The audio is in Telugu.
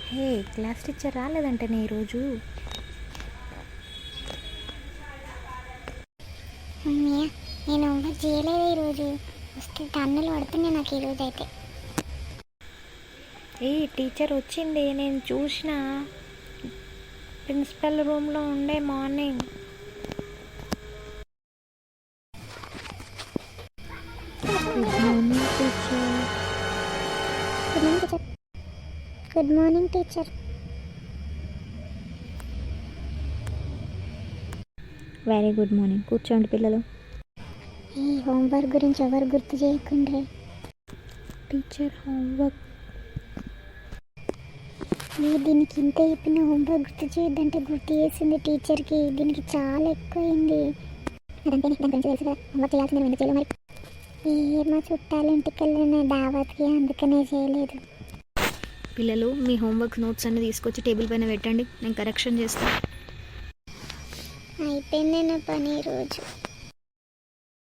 హే, క్లాస్ టీచర్ రాలేదంటనే ఈరోజు. అమ్మయ్య, నేను హోంవర్క్ చేయలేదు ఈరోజు. వస్తే టన్నులు పడుతున్నాయి నాకు ఈరోజు అయితే. ఏ టీచర్ వచ్చింది, నేను చూసిన ప్రిన్సిపల్ రూమ్లో ఉండే morning. Good morning teacher. Good morning teacher. Very good morning. కూర్చోండి పిల్లలు. ఈ హోంవర్క్ గురించి ఎవరు గుర్తు చేయకుండ్రే. Teacher homework. దీనికి ఇంత చెప్పిన హోంవర్క్ గుర్తు చేయొద్దంటే గుర్తు చేసింది టీచర్కి. దీనికి చాలా ఎక్కువైంది. అదంటే దాని గురించి తెలుసు కదా, హోంవర్క్ చేయాల్సింది ఎందుకు చేయలేదు మరి. మా చుట్టాల ఇంటికి వెళ్ళిన దావత్కి, అందుకనే చేయలేదు. పిల్లలు, మీ హోంవర్క్ నోట్స్ అన్ని తీసుకొచ్చి టేబుల్ పైన పెట్టండి, నేను కరెక్షన్ చేస్తాను. అయిపోయింది నా పని ఈరోజు.